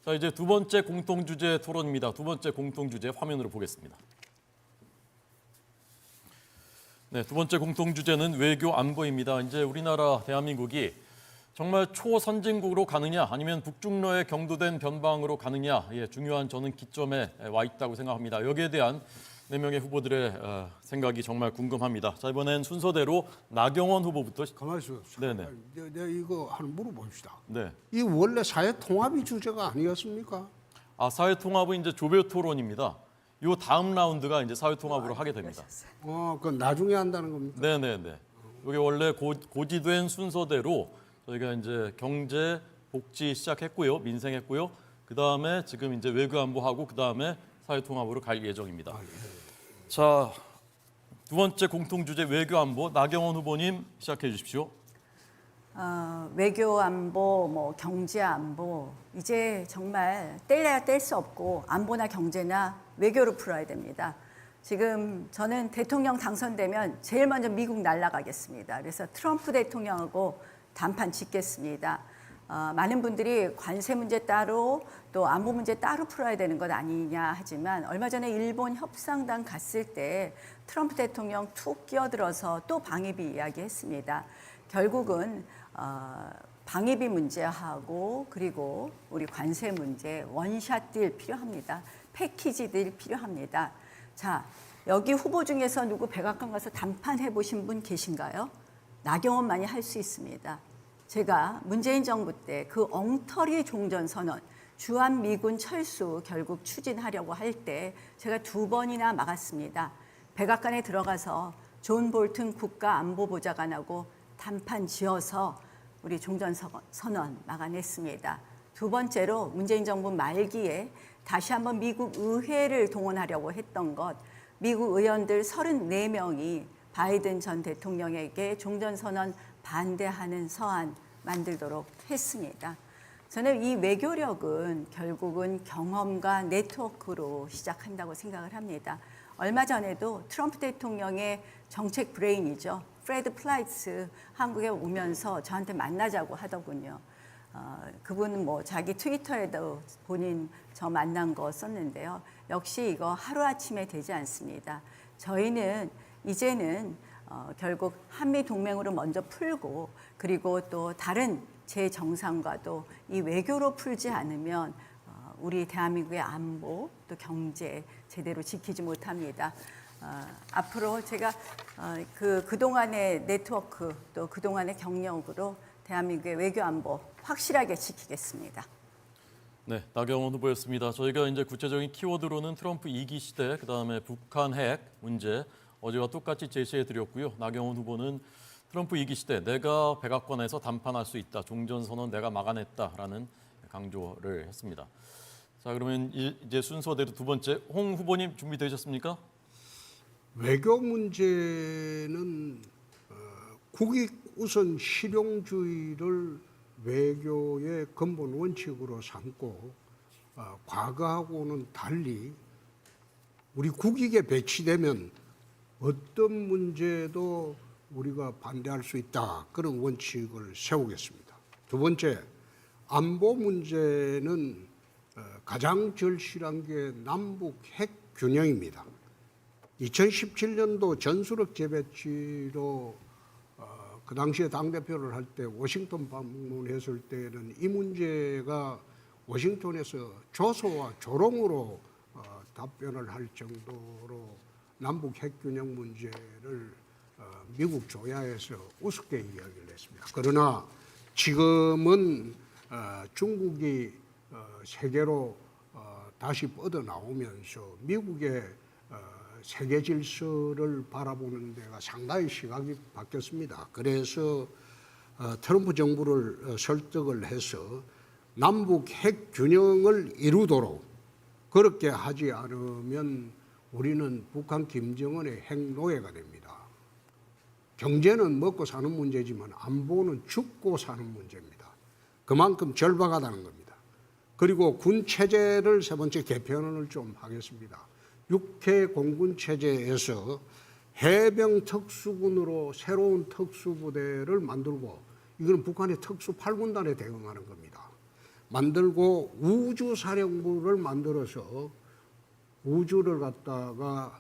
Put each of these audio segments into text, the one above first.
자, 이제 두 번째 공통주제 토론입니다. 두 번째 공통주제 화면으로 보겠습니다. 네, 두 번째 공통주제는 외교 안보입니다. 이제 우리나라 대한민국이 정말 초선진국으로 가느냐 아니면 북중러에 경도된 변방으로 가느냐, 중요한 저는 기점에 와 있다고 생각합니다. 여기에 대한 4명의 후보들의 생각이 정말 궁금합니다. 자, 이번엔 순서대로 나경원 후보부터. 가만히 있어. 네네. 내가 이거 하나 물어봅시다. 네. 이 원래 사회 통합이 주제가 아니었습니까? 사회통합은 이제 조별 토론입니다. 요 다음 라운드가 이제 사회통합으로 하게 됩니다. 그 나중에 한다는 겁니까? 네네네. 이게 원래 고지된 순서대로 저희가 이제 경제, 복지 시작했고요, 민생했고요. 그 다음에 지금 이제 외교안보하고 그 다음에 사회통합으로 갈 예정입니다. 자, 두 번째 공통주제 외교안보 나경원 후보님 시작해 주십시오. 외교안보, 경제안보 이제 정말 뗄래야 뗄 수 없고 안보나 경제나 외교로 풀어야 됩니다. 지금 저는 대통령 당선되면 제일 먼저 미국 날아가겠습니다. 그래서 트럼프 대통령하고 단판 짓겠습니다. 많은 분들이 관세 문제 따로 또 안보 문제 따로 풀어야 되는 것 아니냐 하지만 얼마 전에 일본 협상단 갔을 때 트럼프 대통령 툭 끼어들어서 또 방위비 이야기했습니다. 결국은 방위비 문제하고 그리고 우리 관세 문제 원샷 딜 필요합니다. 패키지 딜 필요합니다. 자, 여기 후보 중에서 누구 백악관 가서 단판 해보신 분 계신가요? 나경원만이 할 수 있습니다. 제가 문재인 정부 때 그 엉터리 종전선언, 주한미군 철수 결국 추진하려고 할 때 제가 2번이나 막았습니다. 백악관에 들어가서 존 볼튼 국가안보보좌관하고 단판 지어서 우리 종전선언 막아냈습니다. 두 번째로 문재인 정부 말기에 다시 한번 미국 의회를 동원하려고 했던 것, 미국 의원들 34명이 바이든 전 대통령에게 종전선언 반대하는 서한 만들도록 했습니다. 저는 이 외교력은 결국은 경험과 네트워크로 시작한다고 생각을 합니다. 얼마 전에도 트럼프 대통령의 정책 브레인이죠. 프레드 플라이츠 한국에 오면서 저한테 만나자고 하더군요. 그분은 자기 트위터에도 본인 저 만난 거 썼는데요. 역시 이거 하루아침에 되지 않습니다. 저희는 이제는 결국 한미 동맹으로 먼저 풀고 그리고 또 다른 제정상과도 이 외교로 풀지 않으면 우리 대한민국의 안보 또 경제 제대로 지키지 못합니다. 앞으로 제가 그동안의 네트워크 또 그동안의 경력으로 대한민국의 외교 안보 확실하게 지키겠습니다. 네, 나경원 후보였습니다. 저희가 이제 구체적인 키워드로는 트럼프 2기 시대, 그다음에 북한 핵 문제 어제와 똑같이 제시해 드렸고요. 나경원 후보는 트럼프 2기 시대 내가 백악관에서 담판할 수 있다. 종전선언 내가 막아냈다라는 강조를 했습니다. 자, 그러면 이제 순서대로 두 번째 홍 후보님 준비되셨습니까? 외교 문제는 국익 우선 실용주의를 외교의 근본 원칙으로 삼고 과거하고는 달리 우리 국익에 배치되면 어떤 문제도 우리가 반대할 수 있다. 그런 원칙을 세우겠습니다. 두 번째, 안보 문제는 가장 절실한 게 남북 핵 균형입니다. 2017년도 전술핵 재배치로 그 당시에 당대표를 할 때 워싱턴 방문했을 때는 이 문제가 워싱턴에서 조소와 조롱으로 답변을 할 정도로 남북 핵균형 문제를 미국 조야에서 우습게 이야기를 했습니다. 그러나 지금은 중국이 세계로 다시 뻗어나오면서 미국의 세계 질서를 바라보는 데가 상당히 시각이 바뀌었습니다. 그래서 트럼프 정부를 설득을 해서 남북 핵 균형을 이루도록 그렇게 하지 않으면 우리는 북한 김정은의 핵노예가 됩니다. 경제는 먹고 사는 문제지만 안보는 죽고 사는 문제입니다. 그만큼 절박하다는 겁니다. 그리고 군 체제를 세 번째 개편을 좀 하겠습니다. 육해 공군 체제에서 해병 특수군으로 새로운 특수부대를 만들고 이거는 북한의 특수 8군단에 대응하는 겁니다. 만들고 우주사령부를 만들어서 우주를 갖다가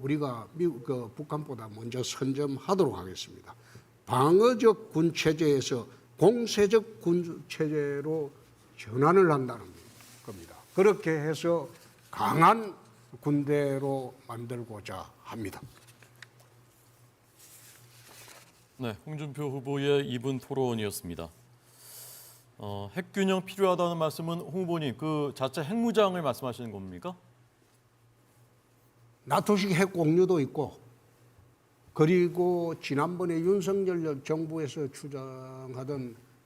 우리가 북한보다 먼저 선점하도록 하겠습니다. 방어적 군 체제에서 공세적 군 체제로 전환을 한다는 겁니다. 그렇게 해서 강한 군대로 만들고자 합니다. 네, 홍준표 후보의 2분 토론이었습니다. 핵균형 필요하다는 말씀은 홍 후보님 그 자체 핵무장을 말씀하시는 겁니까? 나토식 핵 공유도 있고 그리고 지난번에 윤석열 정부에서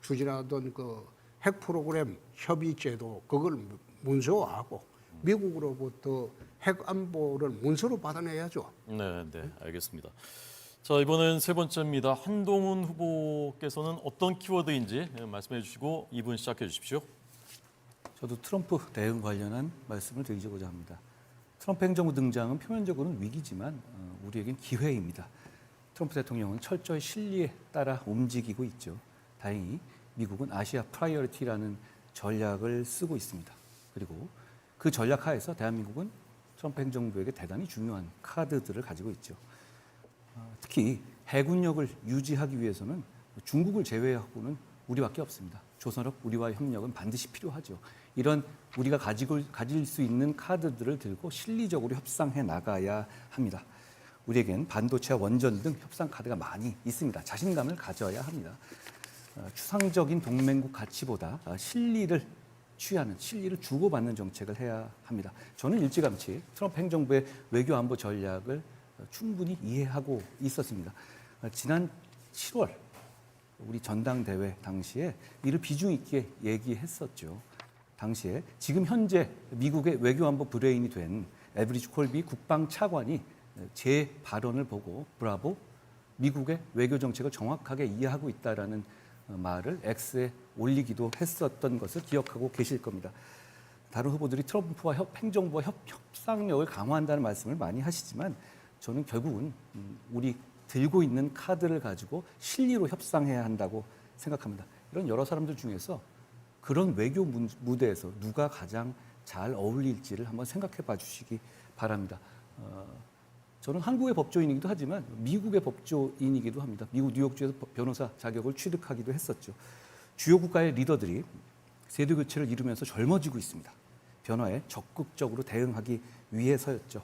추진하던 그 핵 프로그램 협의제도 그걸 문서화하고 미국으로부터 핵 안보를 문서로 받아내야죠. 네, 알겠습니다. 자, 이번엔 세 번째입니다. 한동훈 후보께서는 어떤 키워드인지 말씀해 주시고 2분 시작해 주십시오. 저도 트럼프 대응 관련한 말씀을 드리고자 합니다. 트럼프 행정부 등장은 표면적으로는 위기지만 우리에겐 기회입니다. 트럼프 대통령은 철저히 실리에 따라 움직이고 있죠. 다행히 미국은 아시아 프라이어리티라는 전략을 쓰고 있습니다. 그리고 그 전략 하에서 대한민국은 트럼프 행정부에게 대단히 중요한 카드들을 가지고 있죠. 특히 해군력을 유지하기 위해서는 중국을 제외하고는 우리밖에 없습니다. 조선업 우리와의 협력은 반드시 필요하죠. 이런 우리가 가질 수 있는 카드들을 들고 실리적으로 협상해 나가야 합니다. 우리에겐 반도체와 원전 등 협상 카드가 많이 있습니다. 자신감을 가져야 합니다. 추상적인 동맹국 가치보다 실리를 취하는, 실리를 주고받는 정책을 해야 합니다. 저는 일찌감치 트럼프 행정부의 외교안보 전략을 충분히 이해하고 있었습니다. 지난 7월 우리 전당대회 당시에 이를 비중 있게 얘기했었죠. 당시에 지금 현재 미국의 외교안보 브레인이 된 에브리지 콜비 국방차관이 제 발언을 보고 브라보, 미국의 외교 정책을 정확하게 이해하고 있다라는 말을 X에 올리기도 했었던 것을 기억하고 계실 겁니다. 다른 후보들이 트럼프와 행정부와 협상력을 강화한다는 말씀을 많이 하시지만 저는 결국은 우리 들고 있는 카드를 가지고 실리로 협상해야 한다고 생각합니다. 이런 여러 사람들 중에서 그런 외교 무대에서 누가 가장 잘 어울릴지를 한번 생각해 봐 주시기 바랍니다. 저는 한국의 법조인이기도 하지만 미국의 법조인이기도 합니다. 미국 뉴욕주에서 변호사 자격을 취득하기도 했었죠. 주요 국가의 리더들이 세대 교체를 이루면서 젊어지고 있습니다. 변화에 적극적으로 대응하기 위해서였죠.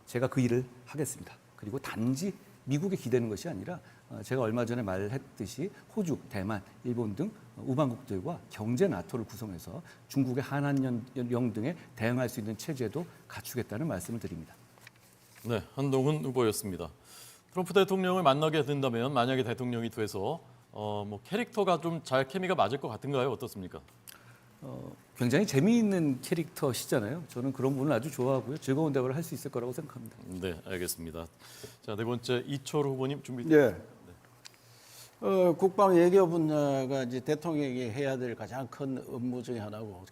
제가 그 일을 하겠습니다. 그리고 단지 미국에 기대는 것이 아니라 제가 얼마 전에 말했듯이 호주, 대만, 일본 등 우방국들과 경제 나토를 구성해서 중국의 한한령 등에 대응할 수 있는 체제도 갖추겠다는 말씀을 드립니다. 네, 한동훈 후보였습니다. 트럼프 대통령을 만나게 된다면 만약에 대통령이 돼서 캐릭터가 좀 잘 케미가 맞을 것 같은가요? 어떻습니까? 굉장히 재미있는 캐릭터시잖아요. 저는 그런 분을 아주 좋아하고요. 즐거운 대화를 할 수 있을 거라고 생각합니다. 네, 알겠습니다. 자, 네 번째 이철 후보님 준비. 네. 국방 외교 분야가 이제 대통령이 해야 될 가장 큰 업무 중에 하나고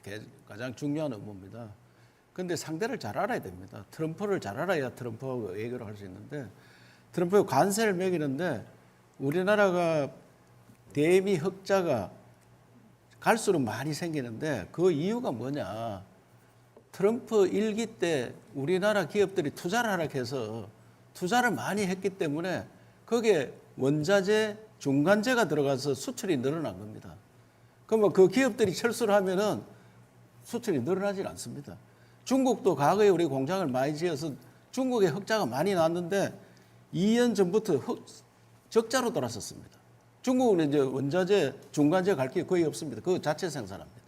가장 중요한 업무입니다. 그런데 상대를 잘 알아야 됩니다. 트럼프를 잘 알아야 트럼프하고 외교를 할 수 있는데 트럼프의 관세를 매기는데 우리나라가 대미 흑자가 갈수록 많이 생기는데 그 이유가 뭐냐. 트럼프 일기 때 우리나라 기업들이 투자를 하락해서 투자를 많이 했기 때문에 거기에 원자재, 중간재가 들어가서 수출이 늘어난 겁니다. 그러면 그 기업들이 철수를 하면은 수출이 늘어나질 않습니다. 중국도 과거에 우리 공장을 많이 지어서 중국에 흑자가 많이 났는데 2년 전부터 적자로 돌아섰습니다. 중국은 이제 원자재, 중간재 갈 게 거의 없습니다. 그거 자체 생산합니다.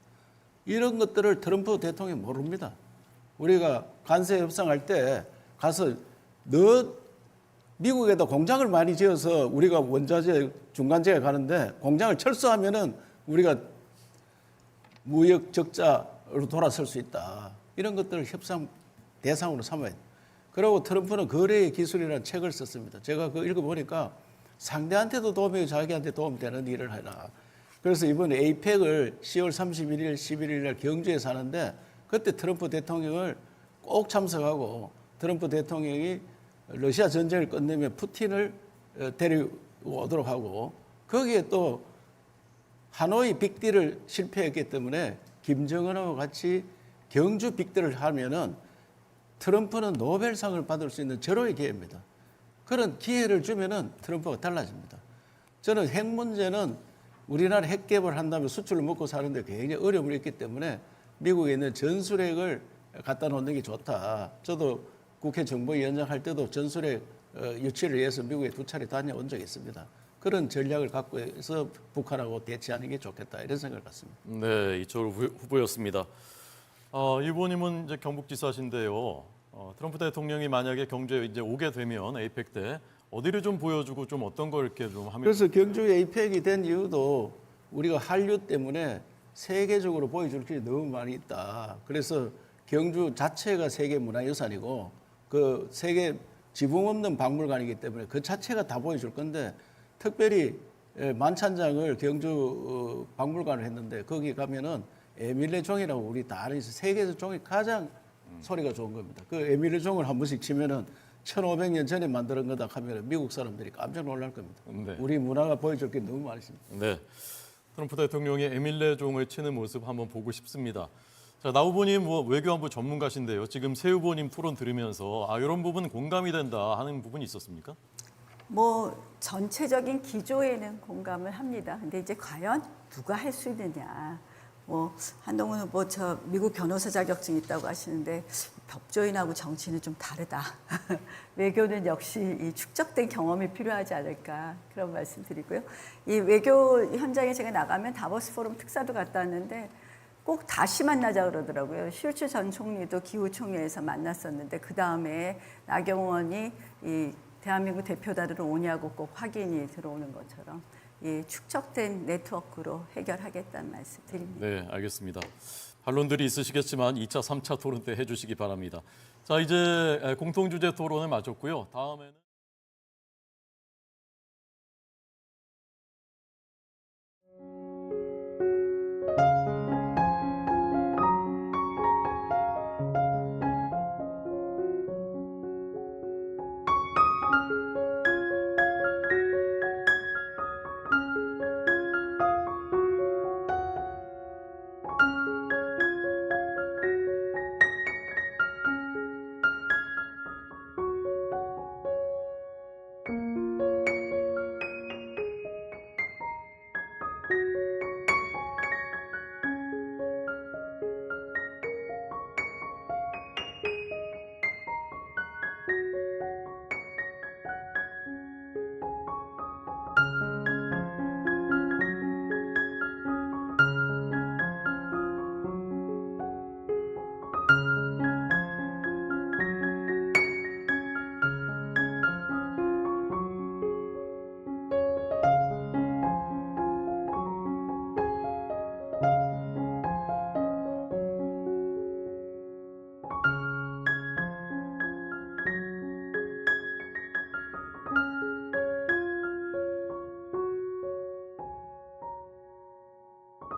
이런 것들을 트럼프 대통령이 모릅니다. 우리가 관세 협상할 때 가서 너 미국에다 공장을 많이 지어서 우리가 원자재, 중간재에 가는데 공장을 철수하면은 우리가 무역 적자로 돌아설 수 있다. 이런 것들을 협상 대상으로 삼아야 돼요. 그리고 트럼프는 거래의 기술이라는 책을 썼습니다. 제가 그거 읽어보니까 상대한테도 도움이 되고 자기한테 도움되는 일을 해라. 그래서 이번에 에이펙을 10월 31일, 11일 날 경주에서 하는데 그때 트럼프 대통령을 꼭 참석하고 트럼프 대통령이 러시아 전쟁을 끝내면 푸틴을 데리고 오도록 하고 거기에 또 하노이 빅딜을 실패했기 때문에 김정은하고 같이 경주 빅딜을 하면은 트럼프는 노벨상을 받을 수 있는 절호의 기회입니다. 그런 기회를 주면은 트럼프가 달라집니다. 저는 핵 문제는 우리나라 핵 개발을 한다면 수출을 먹고 사는데 굉장히 어려움이 있기 때문에 미국에 있는 전술핵을 갖다 놓는 게 좋다. 저도 국회 정보위원장 할 때도 전술핵 유치를 위해서 미국에 2차례 다녀온 적이 있습니다. 그런 전략을 갖고 해서 북한하고 대치하는 게 좋겠다 이런 생각을 갖습니다. 네, 이철우 후보였습니다. 이보님은 이제 경북지사신데요. 트럼프 대통령이 만약에 경주에 이제 오게 되면 에이펙 때 어디를 좀 보여주고 좀 어떤 걸 이렇게 좀 하면 그래서 경주 에이펙이 된 이유도 우리가 한류 때문에 세계적으로 보여줄 게 너무 많이 있다. 그래서 경주 자체가 세계 문화유산이고 그 세계 지붕 없는 박물관이기 때문에 그 자체가 다 보여줄 건데 특별히 만찬장을 경주 박물관을 했는데 거기 가면은 에밀레 종이라고 우리 다 아는 세계에서 종이 가장 소리가 좋은 겁니다. 그 에밀레 종을 한 번씩 치면은 1500년 전에 만든 거다 하면 미국 사람들이 깜짝 놀랄 겁니다. 네. 우리 문화가 보여줄 게 너무 많이 있습니다. 네, 트럼프 대통령이 에밀레 종을 치는 모습 한번 보고 싶습니다. 자, 나 후보님 뭐 외교안보 전문가신데요. 지금 새 후보님 토론 들으면서 이런 부분 공감이 된다 하는 부분이 있었습니까? 뭐 전체적인 기조에는 공감을 합니다. 근데 이제 과연 누가 할 수 있느냐. 뭐 한동훈 후보 저 미국 변호사 자격증 있다고 하시는데 법조인하고 정치는 좀 다르다. 외교는 역시 이 축적된 경험이 필요하지 않을까 그런 말씀드리고요. 이 외교 현장에 제가 나가면 다보스 포럼 특사도 갔다 왔는데 꼭 다시 만나자 그러더라고요. 슐츠 전 총리도 기후 총회에서 만났었는데 그 다음에 나경원이 이 대한민국 대표단으로 오냐고 꼭 확인이 들어오는 것처럼 이 축적된 네트워크로 해결하겠다는 말씀 드립니다. 네, 알겠습니다. 반론들이 있으시겠지만 2차, 3차 토론 때 해주시기 바랍니다. 자, 이제 공통주제 토론을 마쳤고요. 다음에는